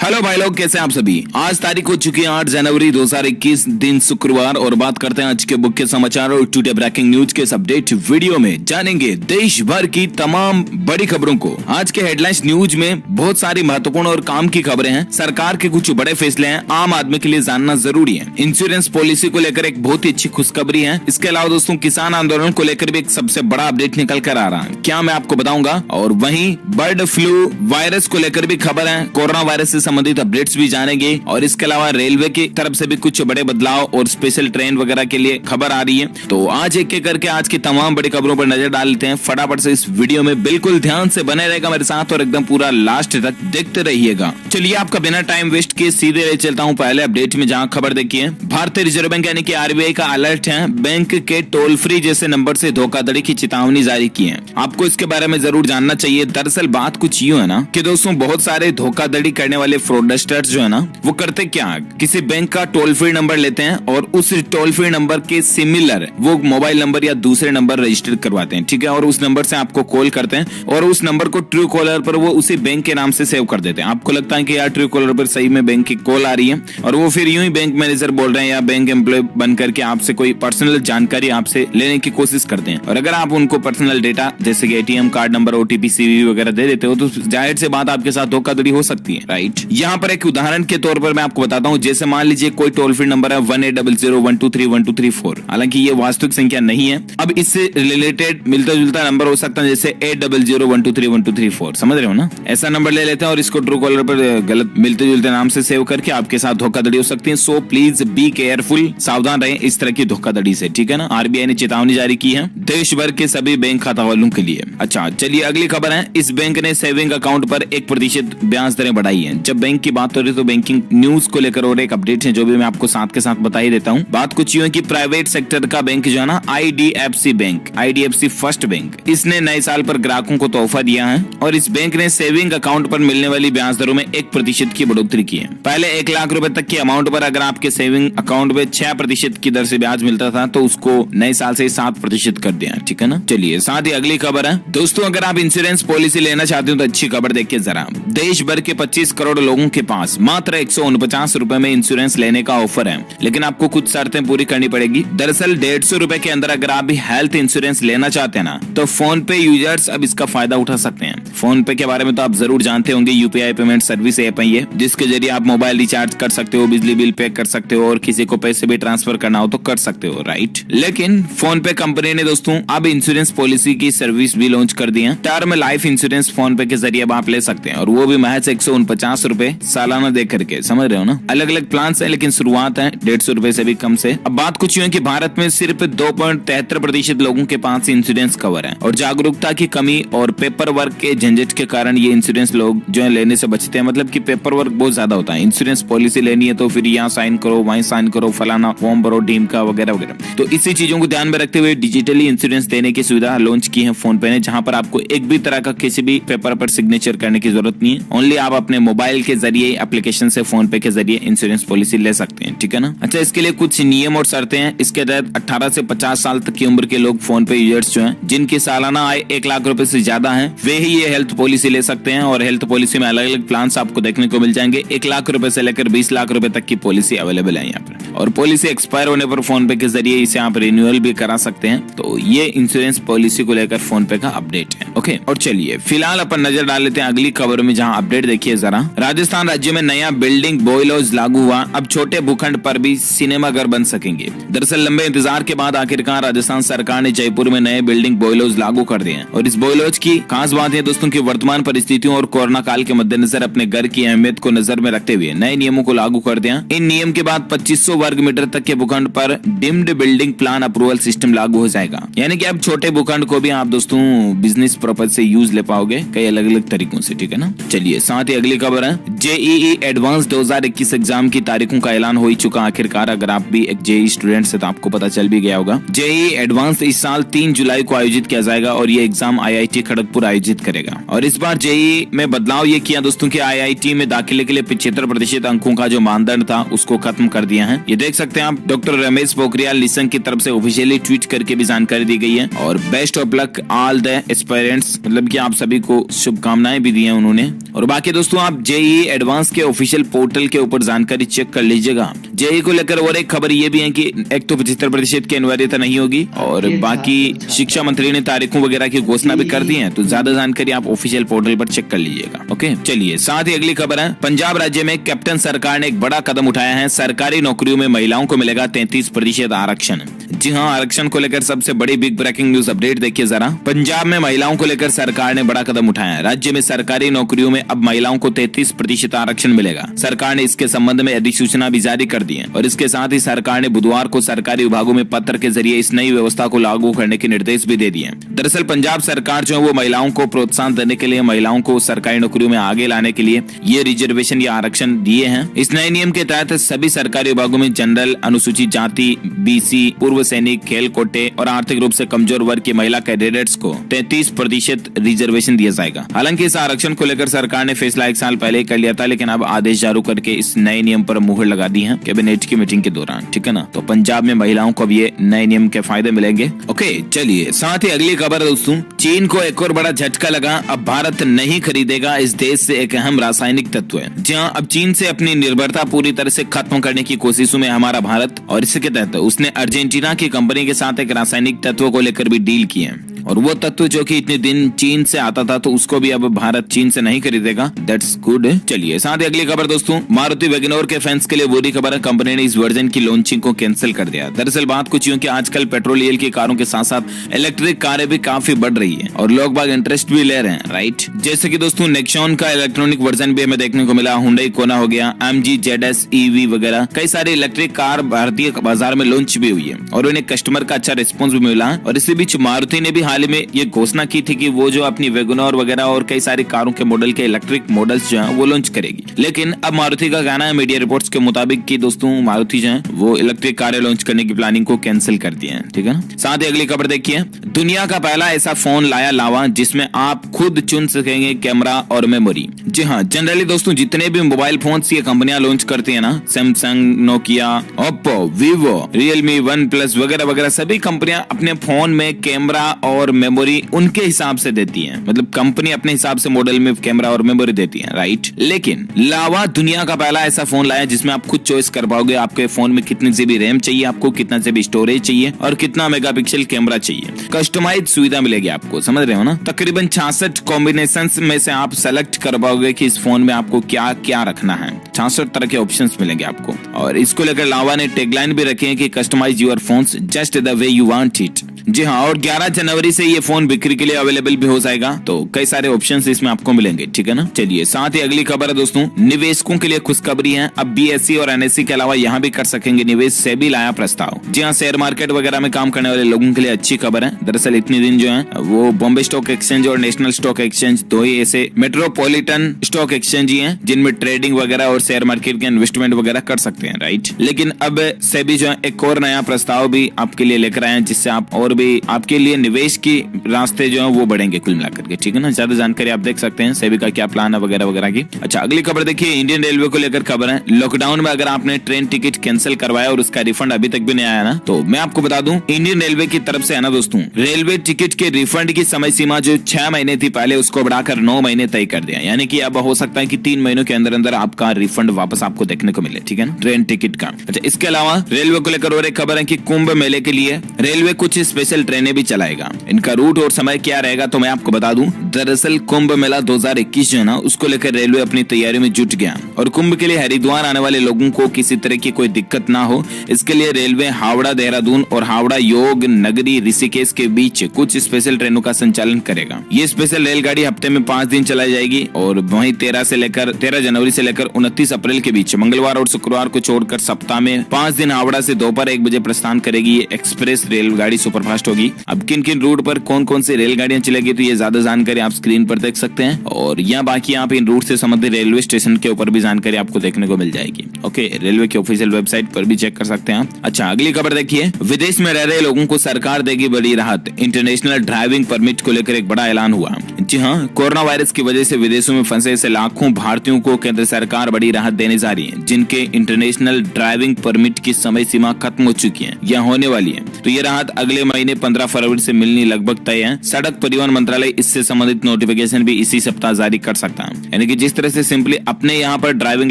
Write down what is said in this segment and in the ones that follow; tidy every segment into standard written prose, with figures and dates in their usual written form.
Hello भाई लोग, कैसे हैं आप सभी। आज तारीख हो चुकी है 8 जनवरी 2021 दिन शुक्रवार और बात करते हैं आज के मुख्य समाचार और टुडे ब्रेकिंग न्यूज के इस अपडेट वीडियो में जानेंगे देश भर की तमाम बड़ी खबरों को। आज के हेडलाइंस न्यूज में बहुत सारी महत्वपूर्ण और काम की खबरें हैं। सरकार के कुछ बड़े फैसले हैं, आम आदमी के लिए जानना जरूरी है। इंश्योरेंस पॉलिसी को लेकर एक बहुत ही अच्छी खुशखबरी है। इसके अलावा दोस्तों किसान आंदोलन को लेकर भी एक सबसे बड़ा अपडेट निकल कर आ रहा है, क्या मैं आपको बताऊंगा। और वहीं बर्ड फ्लू वायरस को लेकर भी खबर है, कोरोना वायरस से संबंधित अपडेट्स भी जानेंगे। और इसके अलावा रेलवे की तरफ से भी कुछ बड़े बदलाव और स्पेशल ट्रेन वगैरह के लिए खबर आ रही है। तो आज एक एक करके आज की तमाम बड़ी खबरों पर नजर डालते हैं। फटाफट से इस वीडियो में बिल्कुल ध्यान से बने रहेगा मेरे साथ और एकदम पूरा लास्ट तक देखते रहिएगा। चलिए आपका बिना टाइम वेस्ट किए सीधे ले चलता हूं पहले अपडेट में, जहां खबर देखिए भारतीय रिजर्व बैंक यानी कि आरबीआई का अलर्ट है। बैंक के टोल फ्री जैसे नंबर से धोखाधड़ी की चेतावनी जारी की है। आपको इसके बारे में जरूर जानना चाहिए। दरअसल बात कुछ यूं है ना कि दोस्तों बहुत सारे धोखाधड़ी करने वाले फ्रॉडस्टर्स जो है ना वो करते क्या, किसी बैंक का टोल फ्री नंबर लेते हैं और उस टोल फ्री नंबर के सिमिलर वो मोबाइल नंबर या दूसरे नंबर रजिस्टर करवाते हैं, ठीक है। और उस नंबर से आपको कॉल करते हैं और उस नंबर को ट्रू कॉलर पर वो उसी बैंक के नाम से सेव कर देते हैं। आपको लगता है कि यार ट्रू कॉलर पर सही में बैंक की कॉल आ रही है और वो फिर यूं ही बैंक मैनेजर बोल रहे हैं या बैंक एम्प्लॉय बन करके आपसे कोई पर्सनल जानकारी आपसे लेने की कोशिश करते हैं। और अगर आप उनको पर्सनल डेटा जैसे कि ATM card number, OTP, CVV वगैरह दे देते हो तो जाहिर से बात आपके साथ धोखाधड़ी हो सकती है, राइट। यहाँ पर एक उदाहरण के तौर पर मैं आपको बताता हूँ। जैसे मान लीजिए कोई टोल फ्री नंबर है 18001231231234। हालांकि ये वास्तविक संख्या नहीं है। अब इससे रिलेटेड मिलता जुलता नंबर हो सकता है जैसे 8001231234। समझ रहे हो ना। ऐसा नंबर ले लेते हैं और इसको ट्रू कॉलर पर गलत मिलते जुलते नाम से सेव करके आपके साथ धोखाधड़ी हो सकती है। सो प्लीज बी केयरफुल, सावधान रहें इस तरह की धोखाधड़ी से, ठीक है ना। आरबीआई ने चेतावनी जारी की है देश भर के सभी बैंक खाता वालों के लिए। अच्छा चलिए अगली खबर है। इस बैंक ने सेविंग अकाउंट पर 1% ब्याज दरें बढ़ाई है। जब बैंक की बात हो रही है तो बैंकिंग न्यूज को लेकर और एक अपडेट है जो भी मैं आपको साथ के साथ बता ही देता हूँ। बात कुछ यूं है कि प्राइवेट सेक्टर का बैंक जो है ना IDFC bank, IDFC first bank, इसने नए साल पर ग्राहकों को तोहफा दिया है और इस बैंक ने सेविंग अकाउंट पर मिलने वाली ब्याज दरों में 1% की बढ़ोतरी की है। पहले 1 लाख रुपए तक की अमाउंट पर अगर आपके सेविंग अकाउंट में 6% की दर से ब्याज मिलता था तो उसको नए साल से 7% कर दिया, ठीक है ना। चलिए साथ ही अगली खबर है दोस्तों, अगर आप इंश्योरेंस पॉलिसी लेना चाहते हो तो अच्छी खबर देखिए जरा। देश भर के 25 करोड़ लोगों के पास मात्र 149 रुपए में इंश्योरेंस लेने का ऑफर है, लेकिन आपको कुछ शर्तें पूरी करनी पड़ेगी। दरअसल 150 रुपए के अंदर अगर आप भी हेल्थ इंश्योरेंस लेना चाहते हैं ना तो फोन पे यूजर्स अब इसका फायदा उठा सकते हैं। फोन पे के बारे में तो आप जरूर जानते होंगे, यूपीआई पेमेंट सर्विस ऐप है ये, जिसके जरिए आप मोबाइल रिचार्ज कर सकते हो, बिजली बिल पे कर सकते हो और किसी को पैसे भी ट्रांसफर करना हो तो कर सकते हो, राइट। लेकिन फोन पे कंपनी ने दोस्तों अब इंश्योरेंस पॉलिसी की सर्विस भी लॉन्च कर दी है। टर्म लाइफ इंश्योरेंस फोन पे के जरिए अब आप ले सकते हैं और वो भी महज 149 रुपए सालाना दे करके। समझ रहे हो ना। अलग अलग प्लान है लेकिन शुरुआत है 150 रुपए से भी कम से। अब बात कुछ यूं है कि भारत में सिर्फ 2.73% लोगों के पास इंश्योरेंस कवर है और जागरूकता की कमी और पेपर वर्क के झंझट के कारण ये इंश्योरेंस लोग जो है लेने से बचते हैं। मतलब कि पेपर वर्क बहुत ज्यादा होता है। इंश्योरेंस पॉलिसी लेनी है तो फिर यहाँ साइन करो, वहीं साइन करो, फलाना फॉर्म भरो, टीम का वगैरह वगैरह। तो इसी चीजों को ध्यान में रखते हुए डिजिटली इंश्योरेंस देने की सुविधा लॉन्च की है फोन पे ने, जहाँ पर आपको एक भी तरह का किसी भी पेपर पर सिग्नेचर करने की जरूरत नहीं है। ओनली आप अपने मोबाइल के जरिए एप्लीकेशन से फोन पे के जरिए इंश्योरेंस पॉलिसी ले सकते हैं, ठीक है ना। अच्छा इसके लिए कुछ नियम और शर्तें हैं। इसके तहत 18 से 50 साल तक की उम्र के लोग फोन पे यूजर्स जो हैं जिनकी सालाना आय 1 लाख रुपए से ज्यादा है वे ही ये हेल्थ पॉलिसी ले सकते हैं। और हेल्थ पॉलिसी में अलग अलग प्लान आपको देखने को मिल जाएंगे। 1 लाख रुपए से लेकर 20 लाख रुपए तक की पॉलिसी अवेलेबल है यहाँ पर। और पॉलिसी एक्सपायर होने पर फोन पे के जरिए इसे आप रिन्यूअल भी करा सकते हैं। तो ये इंश्योरेंस पॉलिसी को लेकर फोन पे का अपडेट है, ओके। और चलिए फिलहाल अपन नजर डाल लेते हैं अगली खबर में, जहाँ अपडेट देखिए जरा। राजस्थान राज्य में नया बिल्डिंग बॉयलॉज लागू हुआ। अब छोटे भूखंड पर भी सिनेमा घर बन सकेंगे। दरअसल लंबे इंतजार के बाद आखिरकार राजस्थान सरकार ने जयपुर में नए बिल्डिंग बॉयलॉज लागू कर दिए हैं। और इस बॉयलॉज की खास बात है दोस्तों की वर्तमान परिस्थितियों और कोरोना काल के मद्देनजर अपने घर की अहमियत को नजर में रखते हुए नए नियमों को लागू कर दिया। इन नियम के बाद 2500 वर्ग मीटर तक के भूखंड पर deemed building plan approval system लागू हो जाएगा। यानी कि अब छोटे भूखंड को भी आप दोस्तों बिजनेस पर्पज से यूज ले पाओगे कई अलग अलग तरीकों से, ठीक है ना। चलिए साथ ही अगली खबर है जेईई एडवांस 2021 एग्जाम की तारीखों का ऐलान हो ही चुका आखिरकार। अगर आप भी एक जेईई स्टूडेंट से तो आपको पता चल भी गया होगा। जेईई एडवांस इस साल 3 जुलाई को आयोजित किया जाएगा और ये एग्जाम आईआईटी खड़गपुर आयोजित करेगा। और इस बार जेईई में बदलाव ये किया दोस्तों कि आईआईटी में दाखिले के लिए 75% अंकों का जो मानदंड था उसको खत्म कर दिया है। ये देख सकते हैं आप, डॉक्टर रमेश पोखरियाल निशंक की तरफ से ऑफिशियली ट्वीट करके भी जानकारी दी गई है। और best of luck all the aspirants, मतलब कि आप सभी को शुभकामनाएं भी दी हैं उन्होंने। और बाकी दोस्तों आप जेईई जेईई एडवांस के ऑफिशियल पोर्टल के ऊपर जानकारी चेक कर लीजिएगा। जेईई को लेकर और एक खबर ये भी है कि एक तो 75% की अनिवार्यता नहीं होगी और बाकी शिक्षा मंत्री ने तारीखों वगैरह की घोषणा भी कर दी है। तो ज्यादा जानकारी आप ऑफिशियल पोर्टल पर चेक कर लीजिएगा। ओके, चलिए साथ ही अगली खबर है, पंजाब राज्य में कैप्टन सरकार ने एक बड़ा कदम उठाया है। सरकारी नौकरियों में महिलाओं को मिलेगा 33% आरक्षण। जी हाँ, आरक्षण को लेकर सबसे बड़ी बिग ब्रेकिंग न्यूज अपडेट देखिए जरा। पंजाब में महिलाओं को लेकर सरकार ने बड़ा कदम उठाया है। राज्य में सरकारी नौकरियों में अब महिलाओं को 33% आरक्षण मिलेगा। सरकार ने इसके संबंध में अधिसूचना भी जारी कर दी है और इसके साथ ही सरकार ने बुधवार को सरकारी विभागों में पत्र के जरिए इस नई व्यवस्था को लागू करने के निर्देश भी दे दिए। दरअसल पंजाब सरकार जो है वो महिलाओं को प्रोत्साहन देने के लिए, महिलाओं को सरकारी नौकरियों में आगे लाने के लिए ये रिजर्वेशन या आरक्षण दिए हैं। इस नए नियम के तहत सभी सरकारी विभागों में जनरल, अनुसूचित जाति, बीसी, पूर्व सैनिक, खेल कोटे और आर्थिक रूप से कमजोर वर्ग की महिला कैडेट्स को 33% रिजर्वेशन दिया जाएगा। हालांकि इस आरक्षण को लेकर सरकार ने फैसला 1 साल पहले कर लिया था, लेकिन अब आदेश जारी करके इस नए नियम पर मुहर लगा दी है कैबिनेट की मीटिंग के दौरान। ठीक है ना, तो पंजाब में महिलाओं को अब ये नए नियम के फायदे मिलेंगे। ओके, चलिए साथ ही अगली खबर दोस्तों, चीन को एक और बड़ा झटका लगा। अब भारत नहीं खरीदेगा इस देश से एक अहम रासायनिक तत्व है। जहां अब चीन से अपनी निर्भरता पूरी तरह से खत्म करने की कोशिशों में हमारा भारत, और इसके तहत उसने अर्जेंटीना की कंपनी के साथ एक रासायनिक तत्व को लेकर भी डील की है। और वो तत्व जो कि इतने दिन चीन से आता था, तो उसको भी अब भारत चीन से नहीं खरीदेगा। That's good. चलिए साथ ही अगली खबर दोस्तों, मारुति वैगनर के फैंस के लिए बुरी खबर है, कंपनी ने इस वर्जन की लॉन्चिंग को कैंसिल कर दिया। दरअसल बात कुछ यूं कि आजकल पेट्रोल की कारों के साथ साथ इलेक्ट्रिक कारें भी काफी बढ़ रही है और लोग बाग इंटरेस्ट भी ले रहे हैं, राइट। जैसे कि दोस्तों नेक्सॉन का इलेक्ट्रॉनिक वर्जन भी हमें देखने को मिला, हुंडई कोना हो गया, MG ZS EV वगैरह कई सारी इलेक्ट्रिक कार भारतीय बाजार में लॉन्च भी हुई है और उन्हें कस्टमर का अच्छा रिस्पॉन्स भी मिला। और इसी बीच मारुति ने भी हाल ही में ये घोषणा की थी कि वो जो अपनी वैगनर वगैरह और कई सारी कारों के मॉडल के इलेक्ट्रिक मॉडल्स जो हैं वो लॉन्च करेगी। लेकिन अब मारुति का कहना है मीडिया रिपोर्ट्स के मुताबिक कि दोस्तों मारुति जो है वो इलेक्ट्रिक कारें लॉन्च करने की प्लानिंग को कैंसिल कर दिया है। ठीक है ना। साथ ही अगली खबर देखिए, दुनिया का पहला ऐसा फोन लाया लावा जिसमें आप खुद चुन सकेंगे कैमरा और मेमोरी। जी हाँ, जनरली दोस्तों जितने भी मोबाइल फोन ये कंपनियां लॉन्च करती है ना, Samsung, Nokia, Oppo, Vivo, Realme, one plus वगैरह वगैरह, सभी कंपनियां अपने फोन में कैमरा और मेमोरी उनके हिसाब से देती है। मतलब कंपनी अपने हिसाब से मॉडल में कैमरा और मेमोरी देती है, राइट। लेकिन लावा दुनिया का पहला ऐसा फोन लाया जिसमें आप खुद चॉइस कर पाओगे आपके फोन में कितनी जीबी रैम चाहिए, आपको कितना जीबी स्टोरेज चाहिए और कितना मेगापिक्सल कैमरा चाहिए। कस्टमाइज सुविधा मिलेगी आपको, समझ रहे हो ना। तकरीबन 66 कॉम्बिनेशन में से आप सेलेक्ट कर पाओगे कि इस फोन में आपको क्या क्या रखना है। 66 तरह के ऑप्शंस मिलेंगे आपको। और इसको लेकर लावा ने टैगलाइन भी रखे हैं कि customise your phones just the way you want it. जी हाँ, और 11 जनवरी से ये फोन बिक्री के लिए अवेलेबल भी हो जाएगा, तो कई सारे ऑप्शंस इसमें आपको मिलेंगे। ठीक है ना। चलिए साथ ही अगली खबर है दोस्तों, निवेशकों के लिए खुशखबरी है। अब BSE और NSE के अलावा यहाँ भी कर सकेंगे निवेश, सेबी लाया प्रस्ताव। जी हाँ, शेयर मार्केट वगैरह में काम करने वाले लोगों के लिए अच्छी खबर है। दरअसल इतने दिन जो है वो बॉम्बे स्टॉक एक्सचेंज और नेशनल स्टॉक एक्सचेंज दो ही ऐसे मेट्रोपॉलिटन स्टॉक एक्सचेंज ही है जिनमें ट्रेडिंग वगैरह और शेयर मार्केट के इन्वेस्टमेंट वगैरह कर सकते हैं, राइट। लेकिन अब सेबी जो है एक और नया प्रस्ताव भी आपके लिए लेकर आए हैं जिससे आप और भी आपके लिए निवेश की रास्ते जो है वो बढ़ेंगे कुल मिलाकर के। ठीक है ना। ज्यादा जानकारी आप देख सकते हैं सेबी का क्या प्लान है वगैरह वगैरह की। अच्छा, अगली खबर देखिए, इंडियन रेलवे को लेकर खबर है। लॉकडाउन में अगर आपने ट्रेन टिकट कैंसिल करवाया और उसका रिफंड अभी तक भी नहीं आया ना, तो मैं आपको बता दूं इंडियन रेलवे की तरफ से है ना दोस्तों, रेलवे टिकट के रिफंड की समय सीमा जो 6 महीने थी पहले उसको बढ़ाकर 9 महीने तय कर दिया। यानी कि अब हो सकता है कि 3 महीनों के अंदर अंदर आपका रिफंड वापस आपको देखने को मिले। ठीक है ना, ट्रेन टिकट का। अच्छा, इसके अलावा रेलवे को लेकर और एक खबर है कि कुंभ मेले के लिए रेलवे कुछ स्पेशल ट्रेनें भी चलाएगा। इनका रूट और समय क्या रहेगा तो मैं आपको बता दूं। दरअसल कुंभ मेला 2021 जो है ना उसको लेकर रेलवे अपनी तैयारी में जुट गया और कुंभ के लिए हरिद्वार आने वाले लोगों को किसी तरह की कोई दिक्कत ना हो, इसके लिए रेलवे हावड़ा देहरादून और हावड़ा योग नगरी ऋषिकेश के बीच कुछ स्पेशल ट्रेनों का संचालन करेगा। ये स्पेशल रेलगाड़ी हफ्ते में 5 दिन चलाई जाएगी और वहीं 13 जनवरी से लेकर 29 अप्रैल के बीच मंगलवार और शुक्रवार को छोड़कर सप्ताह में 5 दिन हावड़ा से दोपहर 1 बजे प्रस्थान करेगी। ये एक्सप्रेस रेलगाड़ी सुपरफास्ट होगी। अब किन किन रूट पर कौन कौन सी रेलगाड़ियां चलेगी तो ये ज्यादा जानकारी आप स्क्रीन पर देख सकते हैं और या बाकी आप इन रूट से संबंधित रेलवे स्टेशन के ऊपर भी जानकारी आपको देखने को मिल जाएगी। ओके, रेलवे की ऑफिशियल वेबसाइट पर भी चेक कर सकते हैं आप। अच्छा, अगली खबर देखिए, विदेश में रह रहे लोगों को सरकार देगी बड़ी राहत। इंटरनेशनल ड्राइविंग परमिट को लेकर एक बड़ा ऐलान हुआ। जी हाँ, कोरोना वायरस की वजह से विदेशों में फंसे ऐसे लाखों भारतीयों को केंद्र सरकार बड़ी राहत देने जा रही है, जिनके इंटरनेशनल ड्राइविंग परमिट की समय सीमा खत्म हो चुकी है या होने वाली है। तो ये राहत अगले महीने 15 फरवरी से मिलनी लगभग तय है। सड़क परिवहन मंत्रालय इससे संबंधित नोटिफिकेशन भी इसी सप्ताह जारी कर सकता है। यानी कि जिस तरह से सिंपली अपने यहाँ पर ड्राइविंग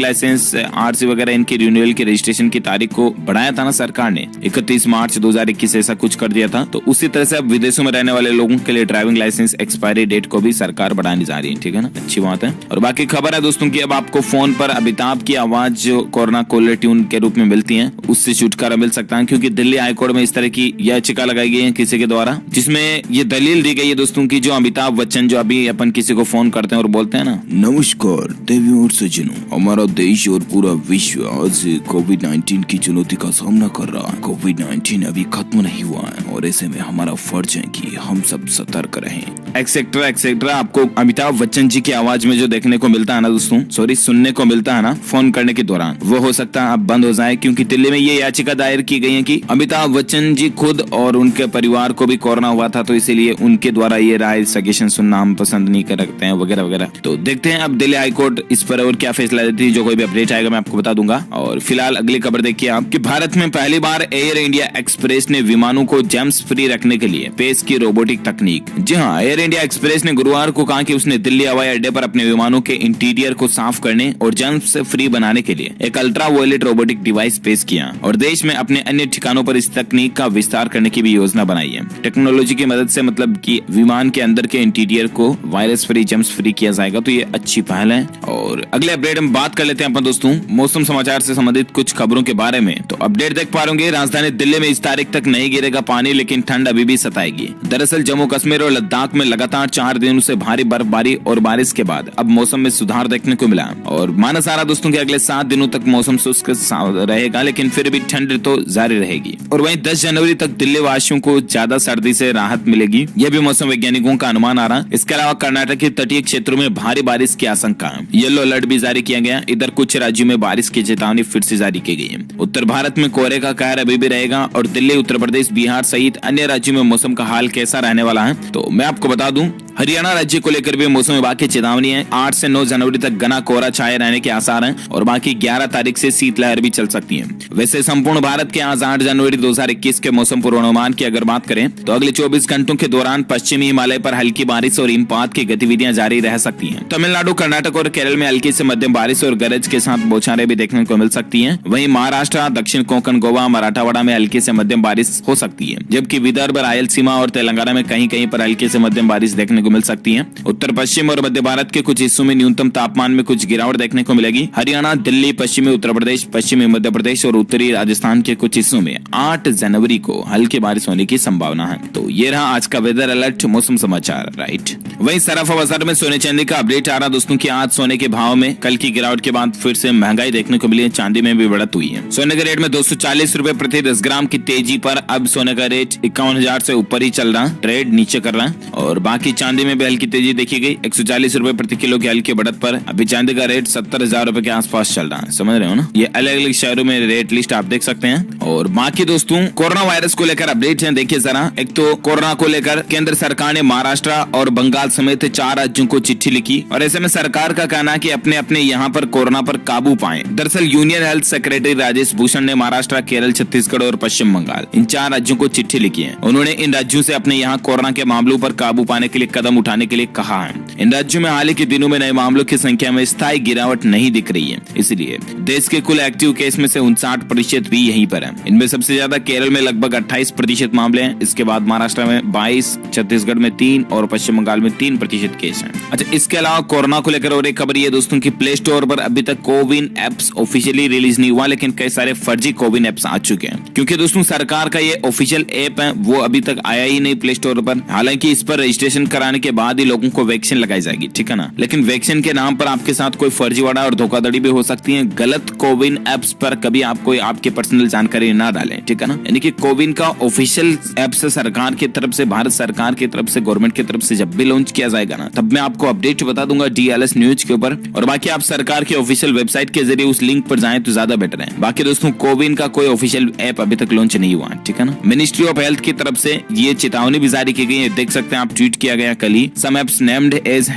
लाइसेंस, आरसी वगैरह इनकी रिन्यूअल की रजिस्ट्रेशन की तारीख को बढ़ाया था ना सरकार ने, 31 मार्च 2021 ऐसा कुछ कर दिया था। तो उसी तरह से अब विदेशों में रहने वाले लोगों के लिए ड्राइविंग लाइसेंस एक्सपायरी डेट को भी सरकार बढ़ाने जा रही है। ठीक है ना, अच्छी बात है। और बाकी खबर है दोस्तों की अब आपको फोन पर अमिताभ की आवाज जो कोरोना कॉलर ट्यून के रूप में मिलती है, उससे छुटकारा मिल सकता है, क्योंकि दिल्ली हाईकोर्ट में इस तरह की याचिका लगाई गई है किसी के द्वारा, जिसमें ये दलील दी गई है दोस्तों की जो अमिताभ बच्चन जो अभी अपन किसी को फोन करते हैं और बोलते हैं ना, नमस्कार देवियों और सज्जनों, हमारा देश और पूरा विश्व आज कोविड-19 की चुनौती का सामना कर रहा है। कोविड-19 अभी खत्म नहीं हुआ है और ऐसे में हमारा फर्ज है कि हम सब सतर्क रहें, एक्सेट्रा एक्सेट्रा। आपको अमिताभ बच्चन जी की आवाज में जो देखने को मिलता है ना दोस्तों, सॉरी सुनने को मिलता है ना फोन करने के दौरान, वो हो सकता है अब बंद हो जाए, क्योंकि दिल्ली में ये याचिका दायर की गई है कि अमिताभ बच्चन जी खुद और उनके परिवार को भी कोरोना हुआ था, तो इसीलिए उनके द्वारा ये राय सजेशन सुनना हम पसंद नहीं करते हैं वगैरह वगैरह। तो देखते हैं अब दिल्ली हाईकोर्ट इस पर और क्या फैसला देती है। जो कोई भी अपडेट आएगा मैं आपको बता दूंगा। और फिलहाल अगली खबर देखिए आप कि भारत में पहली बार एयर इंडिया एक्सप्रेस ने विमानों को जर्म्स फ्री रखने के लिए पेश की रोबोटिक तकनीक। जी हाँ, एयर इंडिया एक्सप्रेस ने गुरुवार को कहा कि उसने दिल्ली हवाई अड्डे पर अपने विमानों के इंटीरियर को साफ करने और जर्म्स से फ्री बनाने के लिए एक अल्ट्रा वायलेट रोबोटिक डिवाइस पेश किया और देश में अपने अन्य ठिकानों पर इस तकनीक का विस्तार करने की भी योजना बनाई है। टेक्नोलॉजी की मदद से मतलब कि विमान के अंदर के इंटीरियर को वायरस फ्री, जर्म्स फ्री किया जाएगा, तो ये अच्छी पहल है। और अगले अपडेट हम बात कर लेते हैं अपन दोस्तों मौसम समाचार से संबंधित कुछ खबरों के बारे में। तो अपडेट देख पा रहे राजधानी दिल्ली में इस तारीख तक नहीं गिरेगा पानी, लेकिन ठंड अभी भी सताएगी। दरअसल जम्मू कश्मीर और लद्दाख में लगातार 4 दिनों से भारी बर्फबारी और बारिश के बाद अब मौसम में सुधार देखने को मिला और माना जा रहा दोस्तों कि अगले 7 दिनों तक मौसम शुष्क रहेगा, लेकिन फिर भी ठंड तो जारी रहेगी। और वहीं 10 जनवरी तक दिल्ली वासियों को ज्यादा सर्दी से राहत मिलेगी, यह भी मौसम वैज्ञानिकों का अनुमान आ रहा। इसके अलावा कर्नाटक के तटीय क्षेत्रों में भारी बारिश की आशंका है, येलो अलर्ट भी जारी किया गया। इधर कुछ राज्यों में बारिश की चेतावनी फिर से जारी की गई है। उत्तर भारत में कोहरे का कहर अभी भी रहेगा और दिल्ली, उत्तर प्रदेश, बिहार सहित अन्य राज्यों में मौसम का हाल कैसा रहने वाला है तो मैं आपको बता दूं। हरियाणा राज्य को लेकर भी मौसम विभाग की चेतावनी है। 8 से 9 जनवरी तक घना कोहरा छाए रहने के आसार हैं और बाकी 11 तारीख से शीतलहर भी चल सकती है। वैसे संपूर्ण भारत के आज 8 जनवरी 2021 के मौसम पूर्वानुमान की अगर बात करें तो अगले 24 घंटों के दौरान पश्चिमी हिमालय पर हल्की बारिश और हिमपात की गतिविधियां जारी रह सकती हैं। तमिलनाडु, कर्नाटक और केरल में हल्की से मध्यम बारिश और गरज के साथ बौछारें भी देखने को मिल सकती है। वहीं महाराष्ट्र, दक्षिण कोंकण, गोवा, मराठवाड़ा में हल्की से मध्यम बारिश हो सकती है, जबकि विदर्भ, रायलसीमा और तेलंगाना में कहीं कहीं पर हल्की से मध्यम बारिश देखने को मिल सकती है। उत्तर पश्चिम और मध्य भारत के कुछ हिस्सों में न्यूनतम तापमान में कुछ गिरावट देखने को मिलेगी। हरियाणा, दिल्ली, पश्चिमी उत्तर प्रदेश, पश्चिमी मध्य प्रदेश और उत्तरी राजस्थान के कुछ हिस्सों में 8 जनवरी को हल्की बारिश होने की संभावना है। तो ये रहा आज का वेदर अलर्ट, मौसम समाचार। राइट, वहीं सराफा बाजार में सोने चांदी का अपडेट आ रहा दोस्तों की आज सोने के भाव में कल की गिरावट के बाद फिर से महंगाई देखने को मिली है। चांदी में भी बढ़त हुई है। सोने के रेट में 240 रुपए प्रति 10 ग्राम की तेजी पर अब सोने का रेट 51,000 से ऊपर ही चल रहा, ट्रेड नीचे कर रहा है। और बाकी चांदी में भी हल्की तेजी देखी गई, 140 रुपए प्रति किलो की हल्की बढ़त पर अभी चांदी का रेट 70,000 रुपए के आसपास चल रहा है। समझ रहे हो ना, ये अलग अलग शहरों में रेट लिस्ट आप देख सकते हैं। और बाकी दोस्तों कोरोना वायरस को लेकर अपडेट है, देखिए जरा। एक तो कोरोना को लेकर केंद्र सरकार ने महाराष्ट्र और बंगाल समेत 4 राज्यों को चिट्ठी लिखी और ऐसे में सरकार का कहना है कि अपने अपने यहाँ पर कोरोना पर काबू पाएं। दरअसल union health secretary Rajesh Bhushan ने महाराष्ट्र, केरल, छत्तीसगढ़ और पश्चिम बंगाल इन 4 राज्यों को चिट्ठी लिखी है। उन्होंने इन राज्यों से अपने यहाँ कोरोना के मामलों पर काबू पाने के लिए कदम उठाने के लिए कहा है। इन राज्यों में हाल ही के दिनों में नए मामलों की संख्या में स्थायी गिरावट नहीं दिख रही है, इसलिए देश के कुल एक्टिव केस में से 59% भी यहीं पर है। इनमें सबसे ज्यादा केरल में लगभग 28% मामले हैं। इसके बाद महाराष्ट्र में 22, छत्तीसगढ़ में 3 और पश्चिम बंगाल में 3% केस हैं। अच्छा, इसके अलावा कोरोना को लेकर और एक खबर ये दोस्तों की प्ले स्टोर पर अभी तक कोविन एप्स ऑफिशियली रिलीज नहीं हुआ, लेकिन कई सारे फर्जी कोविन एप्स आ चुके हैं। क्योंकि दोस्तों सरकार का ये ऑफिशियल ऐप है वो अभी तक आया ही नहीं प्ले स्टोर पर। हालांकि इस पर रजिस्ट्रेशन कराने के बाद ही लोगों को वैक्सीन लगाई जाएगी, ठीक है ना। लेकिन वैक्सीन के नाम पर आपके साथ कोई फर्जीवाड़ा और धोखाधड़ी भी हो सकती है। गलत कोविन एप्स पर कभी आप कोई आपकी पर्सनल जानकारी ना डालें, ठीक है ना। यानी कि कोविन का ऑफिशियल ऐप से सरकार की तरफ से, भारत सरकार की तरफ से, गवर्नमेंट की तरफ से जब भी लॉन्च किया जाएगा ना, तब मैं आपको अपडेट बता दूंगा DLS न्यूज के ऊपर। और बाकी आप सरकार के ऑफिशियल वेबसाइट के जरिए उस लिंक पर जाएं तो ज्यादा बेटर है। बाकी दोस्तों कोविन का कोई ऑफिशियल ऐप अभी तक लॉन्च नहीं हुआ, ठीक है ना। मिनिस्ट्री ऑफ हेल्थ की तरफ से ये चेतावनी भी जारी की गई है, देख सकते हैं आप, ट्वीट किया गया कल ही। Some apps named as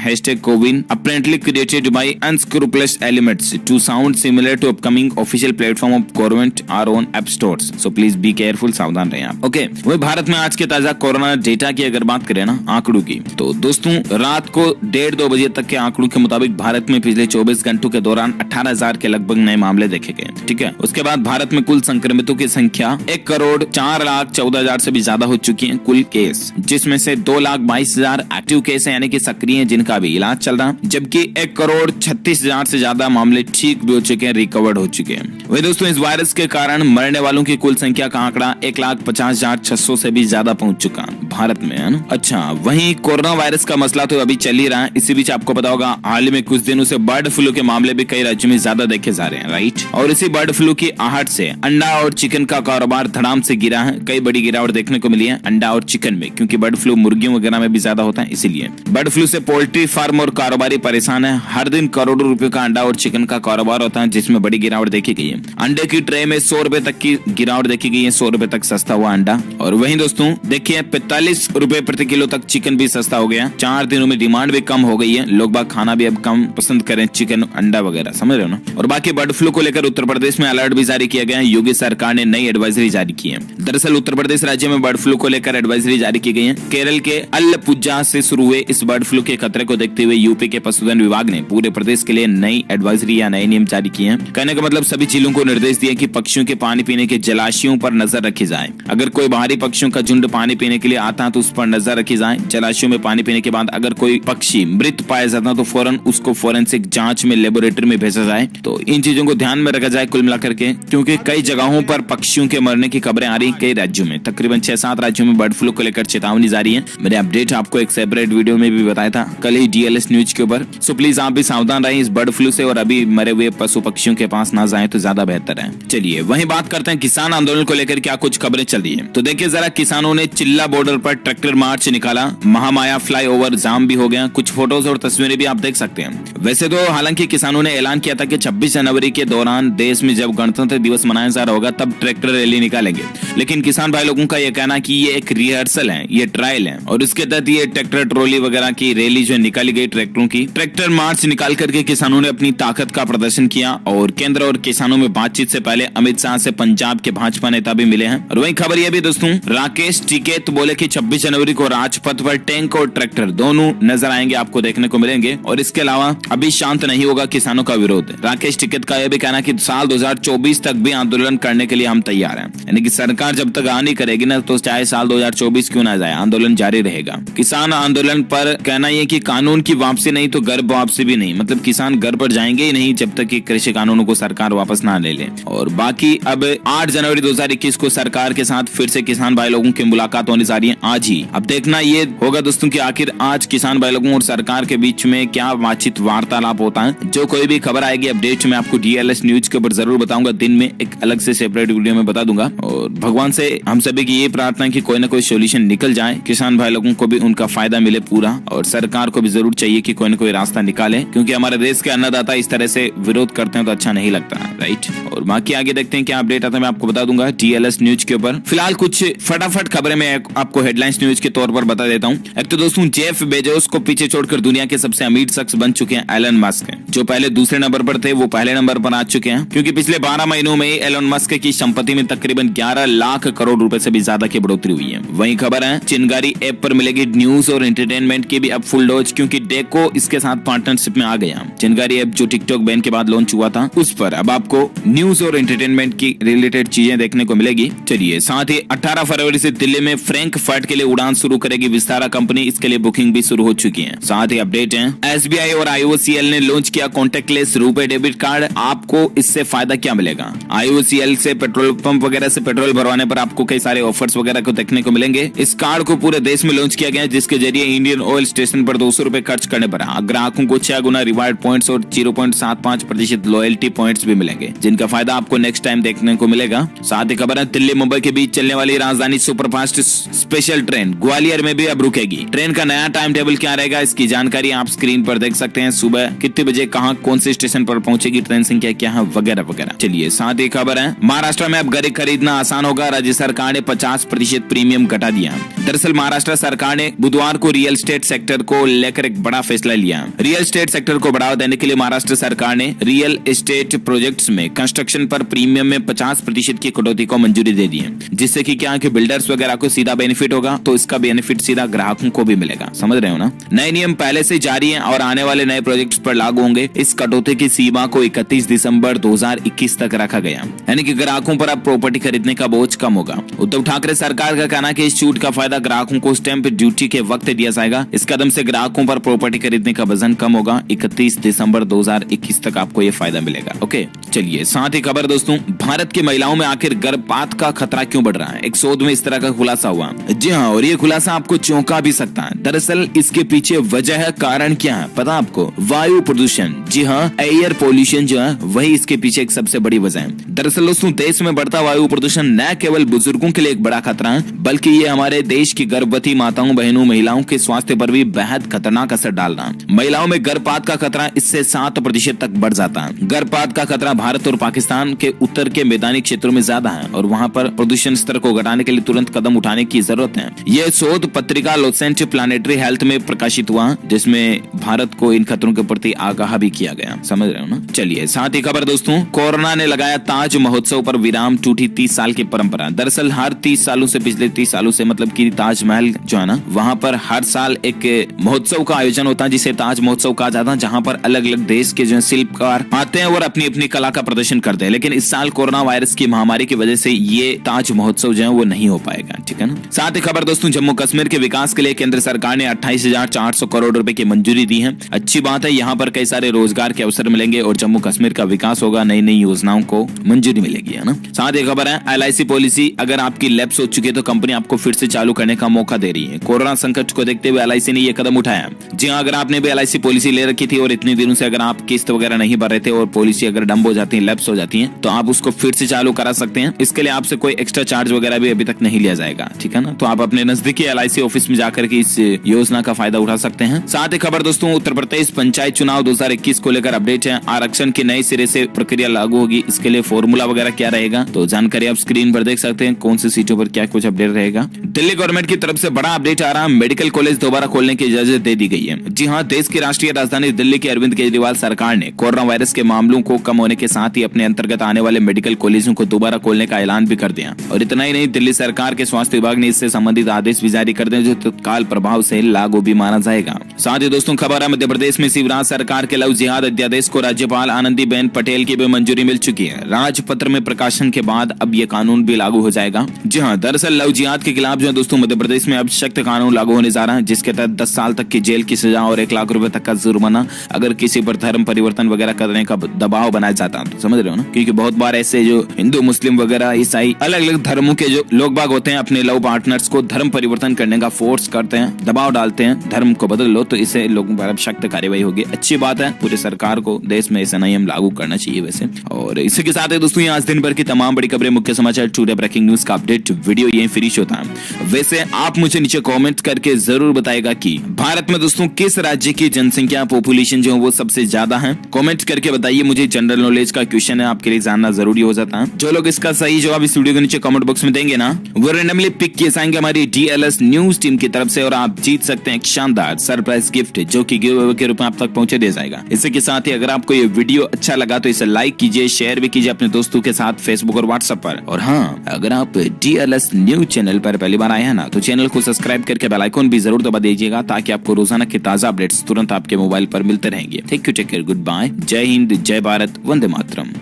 #Cowin apparently created by unscrupulous elements to sound similar to upcoming official platform of government are on app stores. So please be careful, सावधान रहें आप। ओके, वही भारत में आज के ताजा कोरोना डेटा की अगर बात करें ना, आंकड़ों की, तो दोस्तों रात को 1:30-2 बजे तक के आंकड़ों के मुताबिक भारत में पिछले 24 घंटों के दौरान 18,000 के लगभग नए मामले देखे गए। ठीक है, उसके बाद भारत में कुल संक्रमितों की संख्या 1,04,14,000 से भी ज्यादा हो चुकी है कुल केस, जिसमें से 2,22,000 एक्टिव केस है, यानी कि सक्रिय हैं, जिनका भी इलाज चल रहा है, जबकि 1,36,000 से ज्यादा मामले ठीक भी हो चुके हैं, रिकवर्ड हो चुके हैं। वही दोस्तों इस वायरस के कारण मरने वालों की कुल संख्या का आंकड़ा 1,50,600 से भी ज्यादा पहुंच चुका भारत में, है ना। अच्छा, वहीं कोरोना वायरस का मसला तो अभी चल ही रहा है। इसी बीच आपको पता होगा हाल में कुछ दिनों से बर्ड फ्लू के मामले भी कई राज्यों में ज्यादा देखे जा रहे हैं, राइट। और इसी बर्ड फ्लू की आहट से अंडा और चिकन का कारोबार धड़ाम से गिरा है। कई बड़ी गिरावट देखने को मिली है अंडा और चिकन में, क्योंकि बर्ड फ्लू मुर्गियों वगैरह में भी ज्यादा होता है, इसीलिए बर्ड फ्लू से पोल्ट्री फार्म और कारोबारी परेशान है। हर दिन करोड़ों रुपए का अंडा और चिकन का कारोबार होता है, जिसमें बड़ी गिरावट देखी गई है। अंडे की ट्रे में 100 रुपए तक की गिरावट देखी गई है, 100 रुपए तक सस्ता हुआ अंडा। और वहीं दोस्तों देखिए 45 रुपए प्रति किलो तक चिकन भी सस्ता हो गया। 4 दिनों में डिमांड भी कम हो गई है, लोग बाग खाना भी अब कम पसंद करें, चिकन अंडा वगैरह, समझ रहे हो ना। और बाकी बर्ड फ्लू को लेकर उत्तर प्रदेश में अलर्ट भी जारी किया गया है। योगी सरकार ने नई एडवाइजरी जारी की है। दरअसल उत्तर प्रदेश राज्य में बर्ड फ्लू को लेकर एडवाइजरी जारी की गई है। केरल के अल्लपुझा से शुरू हुए इस बर्ड फ्लू के खतरे को देखते हुए यूपी के पशुधन विभाग ने पूरे प्रदेश के लिए नई एडवाइजरी या नए नियम जारी किए हैं। कहने का मतलब सभी जिलों को निर्देश दिया कि पक्षियों के पानी पीने के जलाशयों पर नजर रखी जाए। अगर कोई बाहरी पक्षियों का झुंड पानी पीने के लिए आता है तो उस पर नजर रखी जाए। जलाशयों में पानी पीने के बाद अगर कोई पक्षी मृत पाया जाता है तो फौरन उसको फोरेंसिक जांच में लेबोरेटरी में भेजा जाए। तो इन चीजों को ध्यान में रखा जाए कुल मिलाकर के, क्योंकि कई जगहों पर पक्षियों के मरने की खबरें आ रही। कई राज्यों में तकरीबन 6-7 राज्यों में बर्ड फ्लू को लेकर चेतावनी जारी है। मैंने अपडेट आपको एक सेपरेट वीडियो में भी बताया था कल ही DLS न्यूज के ऊपर। सो प्लीज आप भी सावधान रहें इस बर्ड फ्लू से, और अभी मरे हुए पशु पक्षियों के पास ना जाए तो ज्यादा बेहतर है। चलिए वहीं बात करते हैं किसान आंदोलन को लेकर क्या कुछ खबरें चल रही है। तो देखिए जरा, किसानों ने चिल्ला बॉर्डर पर ट्रैक्टर मार्च निकाला। महामाया फ्लाईओवर जाम भी हो गया। कुछ फोटोज और तस्वीरें भी आप देख सकते हैं। वैसे तो हालांकि किसानों ने ऐलान किया था कि 26 जनवरी के दौरान देश में जब गणतंत्र दिवस मनाया जा रहा होगा तब ट्रैक्टर रैली निकालेंगे, लेकिन किसान भाई लोगों का यह कहना कि ये एक रिहर्सल है, ये ट्रायल है, और इसके तहत ये ट्रैक्टर ट्रॉली वगैरह की रैली जो निकाली गई ट्रैक्टरों की, ट्रैक्टर मार्च निकाल करके किसानों ने अपनी ताकत का प्रदर्शन किया। और केंद्र और किसानों में बातचीत से पहले अमित शाह से पंजाब के भाजपा नेता भी मिले हैं। और वही खबर यह भी दोस्तों, राकेश टिकैत बोले कि 26 जनवरी को राजपथ पर टैंक और ट्रैक्टर दोनों नजर आएंगे, आपको देखने को मिलेंगे। और इसके अलावा अभी शांत नहीं होगा किसानों का विरोध। राकेश टिकैत का यह भी कहना कि साल 2024 तक भी आंदोलन करने के लिए हम तैयार हैं, यानी कि सरकार जब तक नहीं करेगी ना तो चाहे साल 2024 क्यों ना जाए, आंदोलन जारी रहेगा। किसान आंदोलन पर कहना यह कि कानून की वापसी नहीं तो घर वापसी भी नहीं, मतलब किसान घर पर जाएंगे ही नहीं जब तक कि कृषि कानूनों को सरकार वापस ना ले ले। और बाकी अब 8 जनवरी 2021 को सरकार के साथ फिर से किसान भाई लोगों की मुलाकात होने जा रही है आज ही। अब देखना ये होगा दोस्तों कि आखिर आज किसान भाई लोगों और सरकार के बीच में क्या बातचीत वार्तालाप होता है। जो कोई भी खबर आएगी अपडेट में आपको DLS न्यूज के ऊपर जरूर बताऊंगा, दिन में एक अलग से सेपरेट वीडियो में बता दूंगा। और भगवान से हम सभी की ये प्रार्थना है कि कोई ना कोई सोल्यूशन निकल जाए, किसान भाई लोगों को भी उनका फायदा मिले पूरा, और सरकार को भी जरूर चाहिए कि कोई ना कोई रास्ता निकाले, क्योंकि हमारे देश के अन्नदाता इस तरह से विरोध करते हैं तो अच्छा नहीं लगता, राइट। और बाकी आगे देखते हैं क्या अपडेट आता है, मैं आपको बता दूंगा DLS न्यूज के ऊपर। फिलहाल कुछ फटाफट खबरें मैं आपको हेडलाइंस न्यूज के तौर पर बता देता हूँ। एक तो दोस्तों जेफ बेजोस को पीछे छोड़कर दुनिया के सबसे अमीर शख्स बन चुके हैं एलन मस्क। जो पहले दूसरे नंबर पर थे वो पहले नंबर पर आ चुके हैं, क्योंकि पिछले 12 महीनों में एलन मस्क की संपत्ति में तकरीबन 11 लाख करोड़ रुपए से भी ज्यादा की बढ़ोतरी हुई है। वहीं खबर है चिनगारी ऐप पर मिलेगी न्यूज और एंटरटेनमेंट की भी अब फुल डोज, क्योंकि डेको इसके साथ पार्टनरशिप में आ गया। चिनगारी ऐप जो टिकटॉक बैन के बाद लॉन्च हुआ था उस पर अब आपको न्यूज और एंटरटेनमेंट की रिलेटेड चीजें देखने को मिलेगी। चलिए साथ ही 18 फरवरी से दिल्ली में फ्रैंकफर्ट के लिए उड़ान शुरू करेगी विस्तारा कंपनी, इसके लिए बुकिंग भी शुरू हो चुकी है। साथ ही अपडेट है SBI और IOCL ने लॉन्च किया कॉन्टेक्टलेस रुपे डेबिट कार्ड। आपको इससे फायदा क्या मिलेगा? IOCL से पेट्रोल पंप वगैरह से पेट्रोल भरवाने पर आपको कई सारे ऑफर्स वगैरह को देखने को मिलेंगे। इस कार्ड को पूरे देश में लॉन्च किया गया है, जिसके जरिए इंडियन ऑयल स्टेशन पर 200 रुपए खर्च करने पर ग्राहकों को 6 गुना रिवार्ड पॉइंट्स और 0.75% लॉयल्टी पॉइंट्स भी मिलेंगे, जिनका फायदा आपको नेक्स्ट टाइम देखने को मिलेगा। साथ ही खबर है दिल्ली मुंबई के बीच चलने वाली राजधानी सुपरफास्ट स्पेशल ट्रेन ग्वालियर में भी अब रुकेगी। ट्रेन का नया टाइम टेबल क्या रहेगा इसकी जानकारी आप स्क्रीन पर देख सकते हैं। सुबह कितने बजे कहां कौन से स्टेशन पर पहुंचेगी ट्रेन, संख्या क्या है वगैरह वगैरह। चलिए साथ ही खबर है महाराष्ट्र में अब घर खरीदना आसान होगा। राज्य सरकार ने 50% प्रीमियम घटा दिया। दरअसल महाराष्ट्र सरकार ने बुधवार को रियल एस्टेट सेक्टर को लेकर एक बड़ा फैसला लिया। रियल एस्टेट सेक्टर को बढ़ावा देने के लिए महाराष्ट्र महाराष्ट्र सरकार ने रियल एस्टेट प्रोजेक्ट्स में कंस्ट्रक्शन पर प्रीमियम में 50% की कटौती को मंजूरी दे दी है, जिससे कि क्या कि बिल्डर्स वगैरह को सीधा बेनिफिट होगा, तो इसका बेनिफिट सीधा ग्राहकों को भी मिलेगा। समझ रहे हो ना। नए नियम पहले से जारी है और आने वाले नए प्रोजेक्ट्स पर लागू होंगे। इस कटौती की सीमा को 31 दिसंबर 2021 तक रखा गया, यानी कि ग्राहकों पर अब प्रॉपर्टी खरीदने का बोझ कम होगा। उद्धव ठाकरे सरकार का कहना है कि इस छूट का फायदा ग्राहकों को स्टैंप ड्यूटी के वक्त दिया जाएगा। इस कदम से ग्राहकों पर प्रॉपर्टी खरीदने का वजन कम होगा। 31 दिसंबर 2021 तक आपको ये फायदा मिलेगा। ओके, चलिए साथ ही खबर दोस्तों, भारत की महिलाओं में आखिर गर्भपात का खतरा क्यों बढ़ रहा है? एक शोध में इस तरह का खुलासा हुआ। जी हाँ, और ये खुलासा आपको चौंका भी सकता है। दरअसल इसके पीछे वजह है, कारण क्या है पता आपको? वायु प्रदूषण। जी हाँ, एयर पोल्यूशन जो है वही इसके पीछे एक सबसे बड़ी वजह है। दरअसल दोस्तों, देश में बढ़ता वायु प्रदूषण न केवल बुजुर्गों के लिए एक बड़ा खतरा है, बल्कि ये हमारे देश की गर्भवती माताओं, बहनों, महिलाओं के स्वास्थ्य पर भी बेहद खतरनाक असर डाल रहा है। महिलाओं में गर्भपात का खतरा इससे 7% तक बढ़ जाता है। गर्भपात का खतरा भारत और पाकिस्तान के उत्तर के मैदानी क्षेत्रों में ज्यादा है और वहाँ पर प्रदूषण स्तर को घटाने के लिए तुरंत कदम उठाने की जरूरत है। यह शोध पत्रिका लोसेंट प्लानेटरी हेल्थ में प्रकाशित हुआ, जिसमें भारत को इन खतरों के प्रति आगाह भी किया गया। समझ रहे हो ना। चलिए साथ ही खबर दोस्तों, कोरोना ने लगाया ताज महोत्सव पर विराम, टूटी 30 साल की परंपरा। दरअसल हर 30 सालों से, पिछले 30 सालों से मतलब कि ताजमहल जो है ना, वहाँ पर हर साल एक महोत्सव का आयोजन होता है जिसे ताज महोत्सव कहा जाता है, जहाँ पर अलग अलग देश के जो शिल्पकार आते हैं और अपनी अपनी कला का प्रदर्शन करते हैं। लेकिन इस साल कोरोना वायरस की महामारी की वजह से ये ताज महोत्सव जो है वो नहीं हो पाएगा। ठीक है ना। साथ ही खबर दोस्तों, जम्मू कश्मीर के विकास के लिए केंद्र सरकार ने 28,400 करोड़ रुपए की मंजूरी दी है। अच्छी बात है, यहाँ पर कई सारे रोजगार के अवसर मिलेंगे और जम्मू कश्मीर का विकास होगा, नई नई योजनाओं को मंजूरी मिलेगी, है ना। साथ ही खबर है, LIC पॉलिसी अगर आपकी लैप्स हो चुकी है तो कंपनी आपको फिर से चालू करने का मौका दे रही है। कोरोना संकट को देखते हुए LIC ने यह कदम उठाया। जी हाँ, अगर आपने भी LIC पॉलिसी ले रखी थी और इतने दिनों से अगर आप किस्त वगैरह नहीं भर रहे थे और पॉलिसी अगर डंब हो जाती है, लैप्स हो जाती है, तो आप उसको फिर से चालू करा सकते हैं। इसके लिए आपसे कोई एक्स्ट्रा चार्ज वगैरह भी अभी तक नहीं लिया जाएगा। ठीक है ना। तो आप अपने नजदीकी LIC ऑफिस में जाकर के इस योजना का फायदा उठा सकते हैं। साथ ही खबर दोस्तों, उत्तर प्रदेश पंचायत चुनाव 2021 को लेकर अपडेट है। आरक्षण की नए सिरे से प्रक्रिया लागू होगी। इसके लिए फॉर्मूला वगैरह क्या रहेगा, तो जानकारी आप स्क्रीन पर देख सकते हैं, कौन सी सीटों पर क्या कुछ अपडेट रहेगा। दिल्ली गवर्नमेंट की तरफ से बड़ा अपडेट आ रहा है, मेडिकल कॉलेज दोबारा खोलने की इजाजत दे दी गई है। जी हाँ, देश की राष्ट्रीय राजधानी दिल्ली के अरविंद केजरीवाल सरकार ने कोरोना वायरस के मामलों को कम होने के साथ ही अपने अंतर्गत आने वाले मेडिकल कॉलेजों को दोबारा खोलने का ऐलान भी कर दिया। और इतना ही नहीं, दिल्ली सरकार के स्वास्थ्य विभाग ने इससे संबंधित आदेश भी जारी कर दिए, जो तत्काल प्रभाव से लागू भी माना जाएगा। साथ ही दोस्तों खबर है, मध्य प्रदेश में शिवराज सरकार के लव जिहाद अध्यादेश को राज्यपाल आनंदीबेन पटेल की भी मंजूरी मिल चुकी है। राजपत्र में प्रकाशन के बाद अब ये कानून भी लागू हो जाएगा। जी हाँ, दरअसल लव जिहाद के खिलाफ जो है दोस्तों मध्य प्रदेश में अब सख्त कानून लागू होने जा रहा है, जिसके तहत 10 साल तक की जेल की सजा और 1 लाख रुपए तक का जुर्माना अगर किसी पर धर्म परिवर्तन वगैरह करने का दबाव बनाया जाता है। तो समझ रहे हो ना, क्योंकि बहुत बार ऐसे जो हिंदू, मुस्लिम वगैरह, ईसाई, अलग अलग धर्मों के जो लोग बाग होते हैं अपने लव पार्टनर्स को धर्म परिवर्तन करने का फोर्स करते हैं, दबाव डालते हैं, धर्म को बदल लो, तो इसे लोगों पर अब सख्त कार्यवाही होगी। अच्छी बात है, पूरी सरकार को देश में ऐसा नियम लागू करना चाहिए वैसे। और इसी के साथ दोस्तों आज दिन भर की तमाम बड़ी खबरें, मुख्य समाचार, टुडे ब्रेकिंग न्यूज का अपडेट वीडियो यहीं फिनिश होता है। वैसे आप मुझे नीचे कमेंट करके जरूर बताएगा कि भारत में दोस्तों किस राज्य की जनसंख्या, पॉपुलेशन जो है वो सबसे ज्यादा है। कमेंट करके बताइए मुझे। जनरल नॉलेज का क्वेश्चन है, आपके लिए जानना जरूरी हो जाता है। जो लोग इसका सही जवाब इस वीडियो के नीचे कमेंट बॉक्स में देंगे ना, वो रैंडमली पिक किए जाएंगे हमारी DLS न्यूज टीम की तरफ से और आप जीत सकते हैं एक शानदार सरप्राइज गिफ्ट, जो कि गिव अवे के रूप में आप तक पहुंचे दिया जाएगा। इसी के साथ ही अगर आपको ये वीडियो अच्छा लगा तो इसे लाइक कीजिए, शेयर भी कीजिए अपने दोस्तों के साथ फेसबुक और व्हाट्सएप पर। और हाँ, अगर आप DLS न्यूज चैनल पर पहली बार आए हैं ना, तो चैनल को सब्सक्राइब करके बेल आइकन भी जरूर दबा दीजिएगा, ताकि आपको रोजाना के ताजा अपडेट्स तुरंत आपके मोबाइल पर मिलते रहेंगे। Thank you, take care, good bye, जय हिंद, जय भारत, वंदे मातरम।